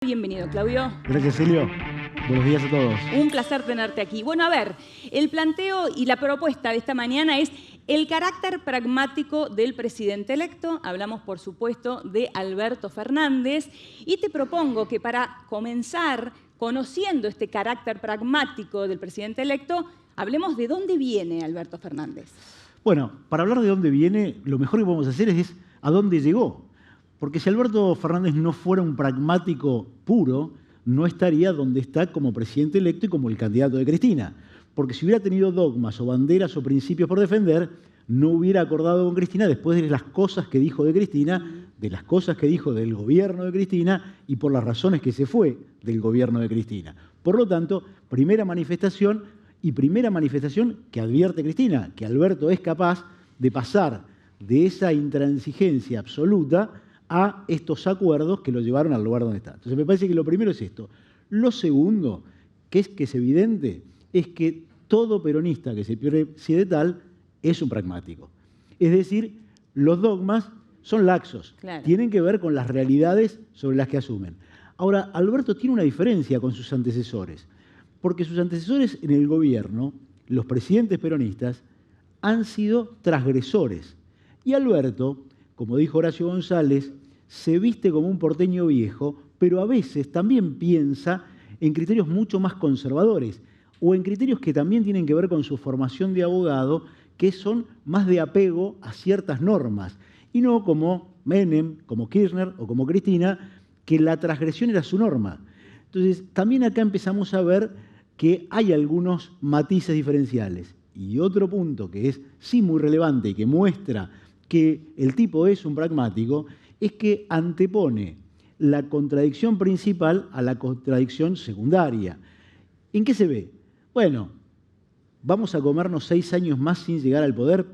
Bienvenido, Claudio. Gracias, Celio. Buenos días a todos. Un placer tenerte aquí. Bueno, a ver, el planteo y la propuesta de esta mañana es el carácter pragmático del presidente electo. Hablamos, por supuesto, de Alberto Fernández. Y te propongo que para comenzar conociendo este carácter pragmático del presidente electo, hablemos de dónde viene Alberto Fernández. Bueno, para hablar de dónde viene, lo mejor que podemos hacer es a dónde llegó. Porque si Alberto Fernández no fuera un pragmático puro, no estaría donde está como presidente electo y como el candidato de Cristina. Porque si hubiera tenido dogmas o banderas o principios por defender, no hubiera acordado con Cristina después de las cosas que dijo de Cristina, de las cosas que dijo del gobierno de Cristina y por las razones que se fue del gobierno de Cristina. Por lo tanto, primera manifestación que advierte Cristina, que Alberto es capaz de pasar de esa intransigencia absoluta a estos acuerdos que lo llevaron al lugar donde está. Entonces me parece que lo primero es esto. Lo segundo, que es evidente, es que todo peronista que se preside tal es un pragmático. Es decir, los dogmas son laxos, claro. Tienen que ver con las realidades sobre las que asumen. Ahora, Alberto tiene una diferencia con sus antecesores, porque sus antecesores en el gobierno, los presidentes peronistas, han sido transgresores. Y Alberto, como dijo Horacio González, se viste como un porteño viejo, pero a veces también piensa en criterios mucho más conservadores o en criterios que también tienen que ver con su formación de abogado, que son más de apego a ciertas normas, y no como Menem, como Kirchner o como Cristina, que la transgresión era su norma. Entonces, también acá empezamos a ver que hay algunos matices diferenciales. Y otro punto que es sí muy relevante y que muestra que el tipo es un pragmático, es que antepone la contradicción principal a la contradicción secundaria. ¿En qué se ve? Bueno, ¿vamos a comernos 6 años más sin llegar al poder?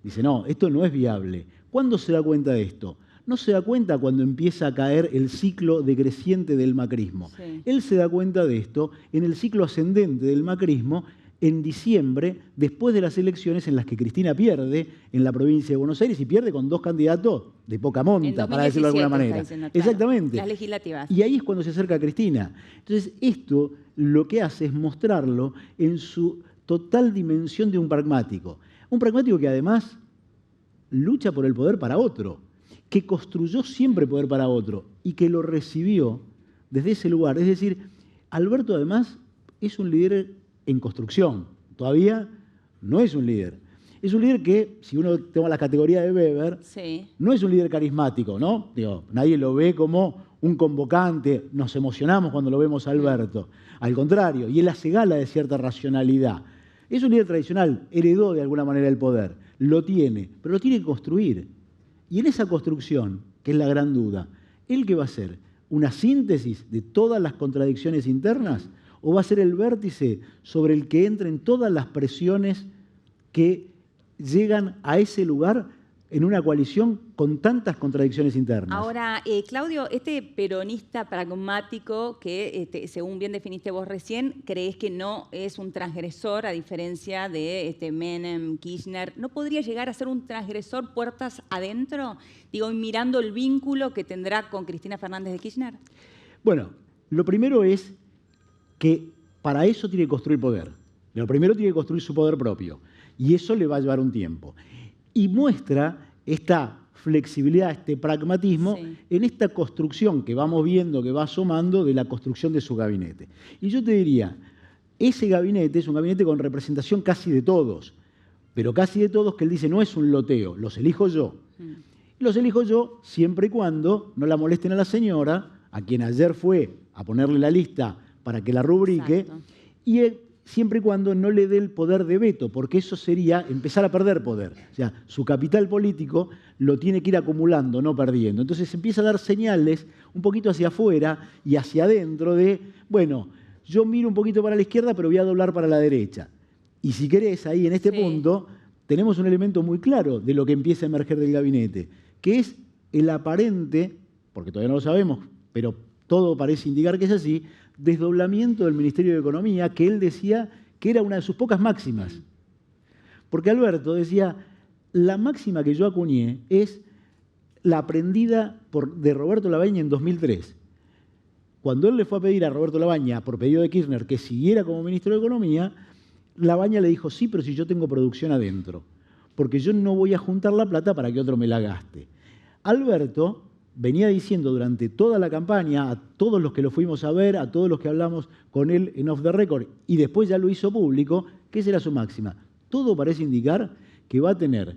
Dice, no, esto no es viable. ¿Cuándo se da cuenta de esto? No se da cuenta cuando empieza a caer el ciclo decreciente del macrismo. Sí. Él se da cuenta de esto en el ciclo ascendente del macrismo, en diciembre, después de las elecciones en las que Cristina pierde en la provincia de Buenos Aires y pierde con 2 candidatos de poca monta, para decirlo de alguna manera. Diciendo, claro, exactamente. Las legislativas. Y ahí es cuando se acerca a Cristina. Entonces, esto lo que hace es mostrarlo en su total dimensión de un pragmático. Un pragmático que además lucha por el poder para otro, que construyó siempre poder para otro y que lo recibió desde ese lugar. Es decir, Alberto además es un líder en construcción. Todavía no es un líder. Es un líder que, si uno toma la categoría de Weber, sí, no es un líder carismático, ¿no? Digo, nadie lo ve como un convocante, nos emocionamos cuando lo vemos a Alberto. Al contrario, y él hace gala de cierta racionalidad. Es un líder tradicional, heredó de alguna manera el poder, lo tiene, pero lo tiene que construir. Y en esa construcción, que es la gran duda, ¿él qué va a hacer? ¿Una síntesis de todas las contradicciones internas? ¿O va a ser el vértice sobre el que entren todas las presiones que llegan a ese lugar en una coalición con tantas contradicciones internas? Ahora, Claudio, este peronista pragmático que, según bien definiste vos recién, crees que no es un transgresor, a diferencia de Menem, Kirchner, ¿no podría llegar a ser un transgresor puertas adentro? Digo, mirando el vínculo que tendrá con Cristina Fernández de Kirchner. Bueno, lo primero es que para eso tiene que construir poder. Lo primero tiene que construir su poder propio. Y eso le va a llevar un tiempo. Y muestra esta flexibilidad, este pragmatismo, sí, en esta construcción que vamos viendo, que va asomando de la construcción de su gabinete. Y yo te diría, ese gabinete es un gabinete con representación casi de todos, pero casi de todos que él dice no es un loteo, los elijo yo. Los elijo yo siempre y cuando no la molesten a la señora, a quien ayer fue a ponerle la lista para que la rubrique, exacto, y siempre y cuando no le dé el poder de veto, porque eso sería empezar a perder poder. O sea, su capital político lo tiene que ir acumulando, no perdiendo. Entonces empieza a dar señales un poquito hacia afuera y hacia adentro de, bueno, yo miro un poquito para la izquierda, pero voy a doblar para la derecha. Y si querés, ahí en este punto, tenemos un elemento muy claro de lo que empieza a emerger del gabinete, que es el aparente, porque todavía no lo sabemos, pero todo parece indicar que es así, desdoblamiento del Ministerio de Economía, que él decía que era una de sus pocas máximas. Porque Alberto decía, la máxima que yo acuñé es la aprendida de Roberto Labaña en 2003. Cuando él le fue a pedir a Roberto Labaña, por pedido de Kirchner, que siguiera como ministro de Economía, Labaña le dijo, sí, pero si yo tengo producción adentro, porque yo no voy a juntar la plata para que otro me la gaste. Alberto venía diciendo durante toda la campaña, a todos los que lo fuimos a ver, a todos los que hablamos con él en Off the Record, y después ya lo hizo público, que esa era su máxima. Todo parece indicar que va a tener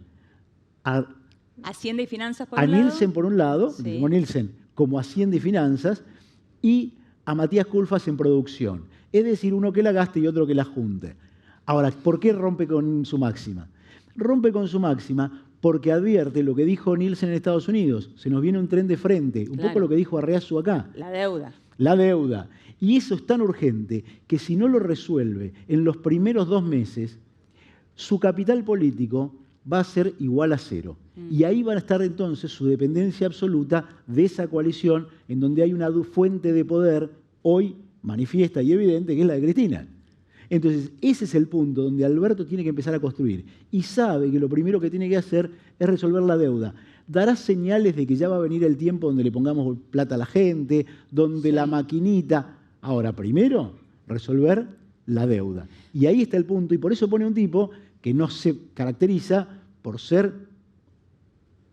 a Hacienda y Finanzas por un lado. Nielsen por un lado, Sí. mismo Nielsen como Hacienda y Finanzas, y a Matías Culfas en producción. Es decir, uno que la gaste y otro que la junte. Ahora, ¿por qué rompe con su máxima? Rompe con su máxima porque advierte lo que dijo Nielsen en Estados Unidos. Se nos viene un tren de frente, un poco lo que dijo Arreazu acá. La deuda. La deuda. Y eso es tan urgente que si no lo resuelve en los primeros 2 meses, su capital político va a ser igual a 0. Y ahí va a estar entonces su dependencia absoluta de esa coalición en donde hay una fuente de poder hoy manifiesta y evidente que es la de Cristina. Entonces, ese es el punto donde Alberto tiene que empezar a construir. Y sabe que lo primero que tiene que hacer es resolver la deuda. Dará señales de que ya va a venir el tiempo donde le pongamos plata a la gente, donde la maquinita... Ahora, primero, resolver la deuda. Y ahí está el punto. Y por eso pone un tipo que no se caracteriza por ser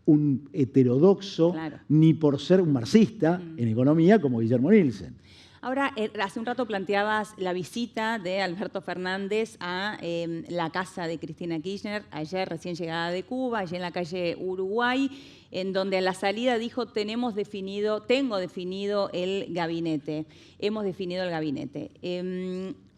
un heterodoxo, ni por ser un marxista en economía como Guillermo Nielsen. Ahora, hace un rato planteabas la visita de Alberto Fernández a la casa de Cristina Kirchner, ayer recién llegada de Cuba, allí en la calle Uruguay, en donde a la salida dijo, tengo definido el gabinete, hemos definido el gabinete.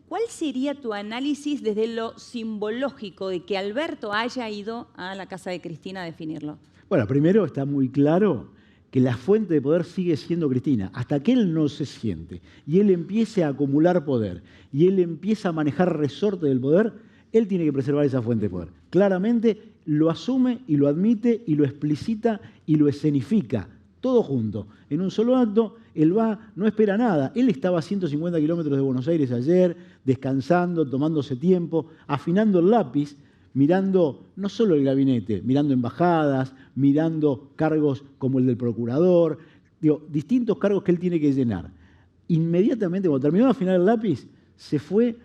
¿Cuál sería tu análisis desde lo simbológico de que Alberto haya ido a la casa de Cristina a definirlo? Bueno, primero está muy claro que la fuente de poder sigue siendo Cristina, hasta que él no se siente y él empiece a acumular poder y él empieza a manejar resorte del poder, él tiene que preservar esa fuente de poder. Claramente lo asume y lo admite y lo explicita y lo escenifica, todo junto. En un solo acto, él va, no espera nada. Él estaba a 150 kilómetros de Buenos Aires ayer, descansando, tomándose tiempo, afinando el lápiz, mirando no solo el gabinete, mirando embajadas, mirando cargos como el del procurador, distintos cargos que él tiene que llenar. Inmediatamente, cuando terminó de afinar el lápiz, se fue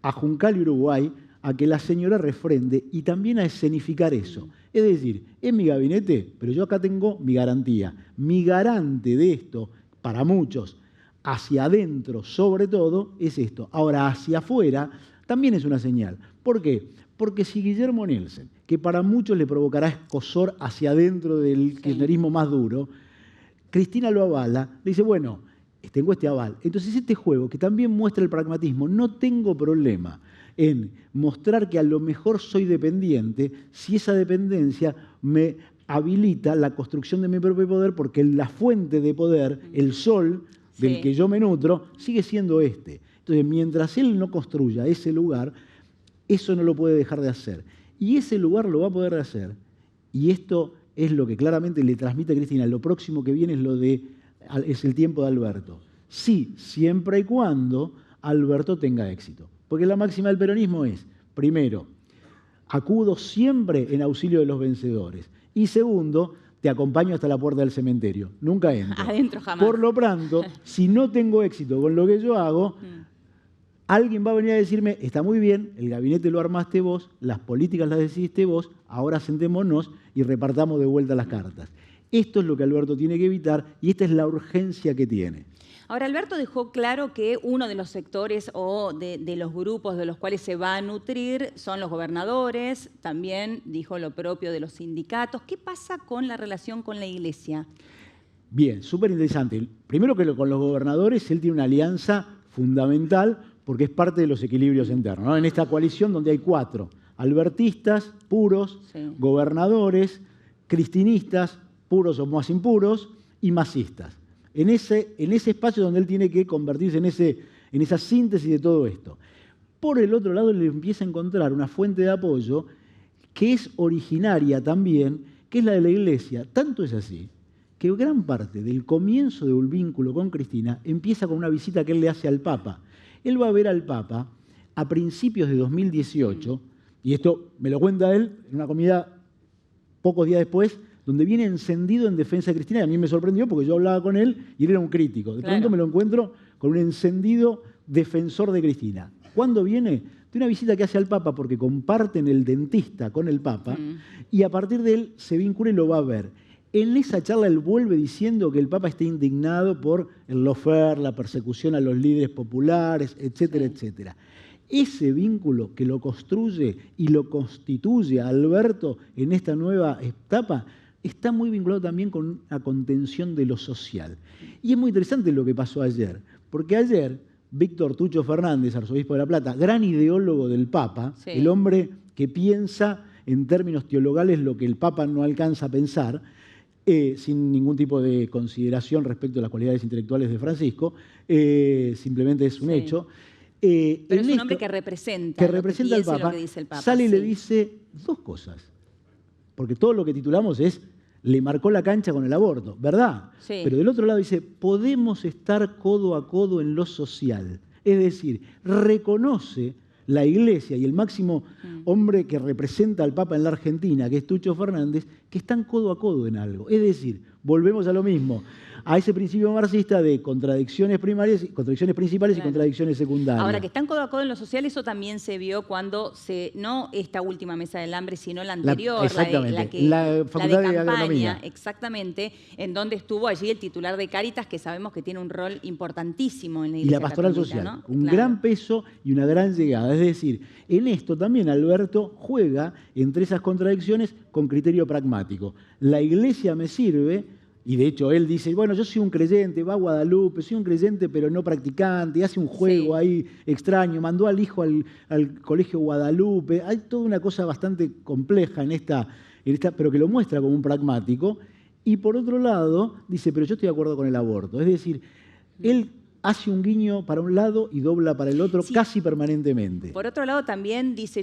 a Juncal y Uruguay a que la señora refrende y también a escenificar eso. Es decir, es mi gabinete, pero yo acá tengo mi garantía. Mi garante de esto, para muchos, hacia adentro sobre todo, es esto. Ahora, hacia afuera, también es una señal. ¿Por qué? Porque si Guillermo Nielsen, que para muchos le provocará escozor hacia adentro del kirchnerismo más duro, Cristina lo avala, le dice, bueno, tengo este aval. Entonces este juego, que también muestra el pragmatismo, no tengo problema en mostrar que a lo mejor soy dependiente si esa dependencia me habilita la construcción de mi propio poder, porque la fuente de poder, el sol del que yo me nutro, sigue siendo este. Entonces, mientras él no construya ese lugar, eso no lo puede dejar de hacer. Y ese lugar lo va a poder hacer. Y esto es lo que claramente le transmite a Cristina. Lo próximo que viene es el tiempo de Alberto. Sí, siempre y cuando Alberto tenga éxito. Porque la máxima del peronismo es, primero, acudo siempre en auxilio de los vencedores. Y segundo, te acompaño hasta la puerta del cementerio. Nunca entro. Adentro jamás. Por lo tanto, si no tengo éxito con lo que yo hago, alguien va a venir a decirme, está muy bien, el gabinete lo armaste vos, las políticas las decidiste vos, ahora sentémonos y repartamos de vuelta las cartas. Esto es lo que Alberto tiene que evitar y esta es la urgencia que tiene. Ahora, Alberto dejó claro que uno de los sectores o de los grupos de los cuales se va a nutrir son los gobernadores, también dijo lo propio de los sindicatos. ¿Qué pasa con la relación con la Iglesia? Bien, súper interesante. Primero que con los gobernadores él tiene una alianza fundamental porque es parte de los equilibrios internos, ¿no? En esta coalición donde hay 4, albertistas, puros, gobernadores, cristinistas, puros o más impuros, y masistas. En ese espacio donde él tiene que convertirse en esa síntesis de todo esto. Por el otro lado, le empieza a encontrar una fuente de apoyo que es originaria también, que es la de la Iglesia. Tanto es así que gran parte del comienzo de un vínculo con Cristina empieza con una visita que él le hace al Papa. Él va a ver al Papa a principios de 2018, y esto me lo cuenta él en una comida pocos días después donde viene encendido en defensa de Cristina, y a mí me sorprendió porque yo hablaba con él y él era un crítico. De pronto me lo encuentro con un encendido defensor de Cristina. ¿Cuándo viene? De una visita que hace al Papa porque comparten el dentista con el Papa y a partir de él se vincula y lo va a ver. En esa charla él vuelve diciendo que el Papa está indignado por el lawfare, la persecución a los líderes populares, etcétera, etcétera. Ese vínculo que lo construye y lo constituye a Alberto en esta nueva etapa está muy vinculado también con una contención de lo social. Y es muy interesante lo que pasó ayer, porque ayer Víctor Tucho Fernández, arzobispo de La Plata, gran ideólogo del Papa, el hombre que piensa en términos teologales lo que el Papa no alcanza a pensar, sin ningún tipo de consideración respecto a las cualidades intelectuales de Francisco, simplemente es un hecho. Pero es un hombre que representa al Papa, lo que dice el Papa, sale y le dice dos cosas, porque todo lo que titulamos es le marcó la cancha con el aborto, ¿verdad? Sí. Pero del otro lado dice, podemos estar codo a codo en lo social. Es decir, reconoce la Iglesia y el máximo hombre que representa al Papa en la Argentina, que es Tucho Fernández, que están codo a codo en algo. Es decir, volvemos a lo mismo, a ese principio marxista de contradicciones principales y contradicciones secundarias. Ahora, que están codo a codo en lo social, eso también se vio cuando no esta última mesa del hambre, sino la anterior, la Facultad de Agronomía. Exactamente, en donde estuvo allí el titular de Cáritas, que sabemos que tiene un rol importantísimo en la Iglesia y la pastoral católica, social, ¿no? un gran peso y una gran llegada. Es decir, en esto también Alberto juega entre esas contradicciones con criterio pragmático. La Iglesia me sirve. Y de hecho él dice, bueno, yo soy un creyente, va a Guadalupe, soy un creyente pero no practicante, y hace un juego ahí extraño, mandó al hijo al colegio Guadalupe. Hay toda una cosa bastante compleja en esta, pero que lo muestra como un pragmático. Y por otro lado, dice, pero yo estoy de acuerdo con el aborto. Es decir, él hace un guiño para un lado y dobla para el otro casi permanentemente. Por otro lado también dice,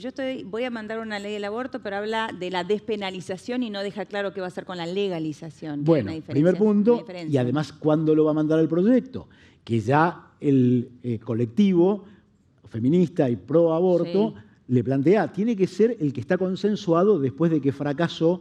voy a mandar una ley del aborto, pero habla de la despenalización y no deja claro qué va a hacer con la legalización. Bueno, primer punto, y además cuándo lo va a mandar el proyecto, que ya el colectivo feminista y pro aborto le plantea, tiene que ser el que está consensuado después de que fracasó.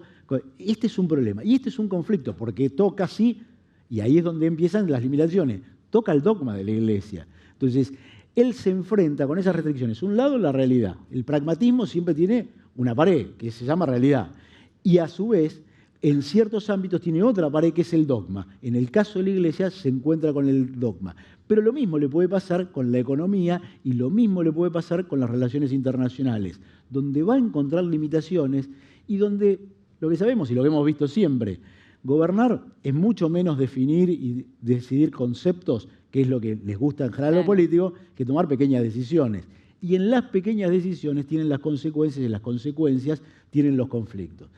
Este es un problema y este es un conflicto, porque toca así, y ahí es donde empiezan las limitaciones. Toca el dogma de la Iglesia. Entonces, él se enfrenta con esas restricciones. Un lado, la realidad. El pragmatismo siempre tiene una pared, que se llama realidad. Y a su vez, en ciertos ámbitos tiene otra pared, que es el dogma. En el caso de la Iglesia se encuentra con el dogma. Pero lo mismo le puede pasar con la economía y lo mismo le puede pasar con las relaciones internacionales, donde va a encontrar limitaciones y donde, lo que sabemos y lo que hemos visto siempre, gobernar es mucho menos definir y decidir conceptos, que es lo que les gusta en general a los políticos, que tomar pequeñas decisiones. Y en las pequeñas decisiones tienen las consecuencias y en las consecuencias tienen los conflictos.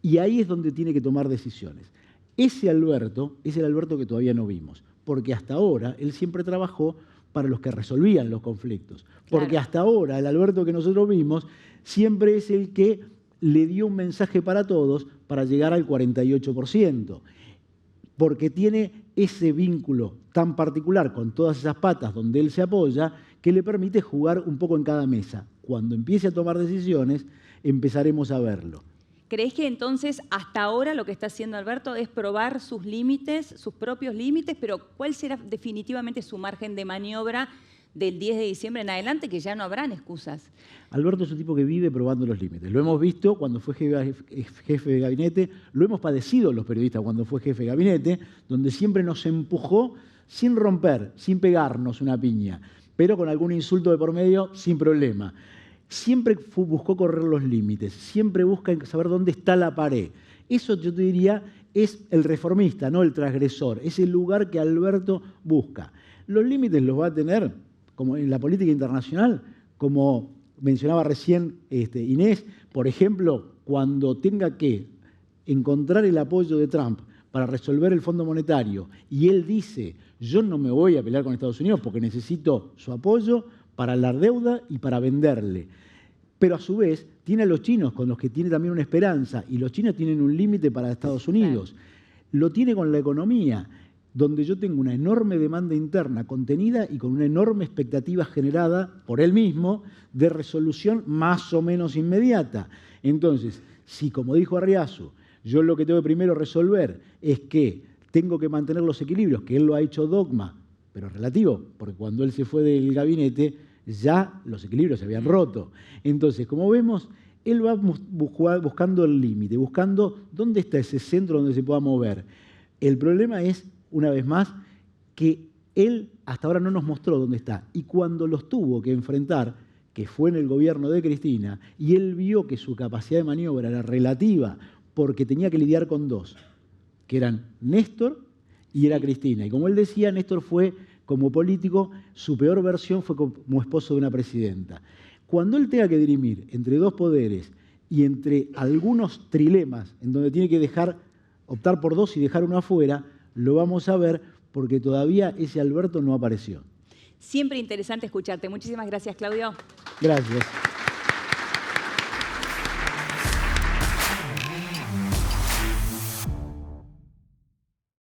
Y ahí es donde tiene que tomar decisiones. Ese Alberto es el Alberto que todavía no vimos, porque hasta ahora él siempre trabajó para los que resolvían los conflictos. Porque hasta ahora el Alberto que nosotros vimos siempre es el que le dio un mensaje para todos para llegar al 48%, porque tiene ese vínculo tan particular con todas esas patas donde él se apoya que le permite jugar un poco en cada mesa. Cuando empiece a tomar decisiones, empezaremos a verlo. ¿Crees que entonces hasta ahora lo que está haciendo Alberto es probar sus límites, sus propios límites, pero cuál será definitivamente su margen de maniobra del 10 de diciembre en adelante, que ya no habrán excusas? Alberto es un tipo que vive probando los límites. Lo hemos visto cuando fue jefe de gabinete, lo hemos padecido los periodistas cuando fue jefe de gabinete, donde siempre nos empujó sin romper, sin pegarnos una piña, pero con algún insulto de por medio, sin problema. Siempre buscó correr los límites, siempre busca saber dónde está la pared. Eso yo te diría es el reformista, no el transgresor, es el lugar que Alberto busca. Los límites los va a tener, como en la política internacional, como mencionaba recién Inés, por ejemplo, cuando tenga que encontrar el apoyo de Trump para resolver el Fondo Monetario y él dice, yo no me voy a pelear con Estados Unidos porque necesito su apoyo para la deuda y para venderle. Pero a su vez tiene a los chinos con los que tiene también una esperanza y los chinos tienen un límite para Estados Unidos. Lo tiene con la economía, donde yo tengo una enorme demanda interna contenida y con una enorme expectativa generada por él mismo de resolución más o menos inmediata. Entonces, si como dijo Arriazu, Yo lo que tengo que primero resolver es que tengo que mantener los equilibrios, que él lo ha hecho dogma, pero relativo, porque cuando él se fue del gabinete ya los equilibrios se habían roto. Entonces, como vemos, él va buscando el límite, buscando dónde está ese centro donde se pueda mover. El problema es, una vez más, que él hasta ahora no nos mostró dónde está. Y cuando los tuvo que enfrentar, que fue en el gobierno de Cristina, y él vio que su capacidad de maniobra era relativa, porque tenía que lidiar con dos, que eran Néstor y era Cristina. Y como él decía, Néstor fue, como político, su peor versión fue como esposo de una presidenta. Cuando él tenga que dirimir entre dos poderes y entre algunos trilemas, en donde tiene que optar por dos y dejar uno afuera, lo vamos a ver porque todavía ese Alberto no apareció. Siempre interesante escucharte. Muchísimas gracias, Claudio. Gracias.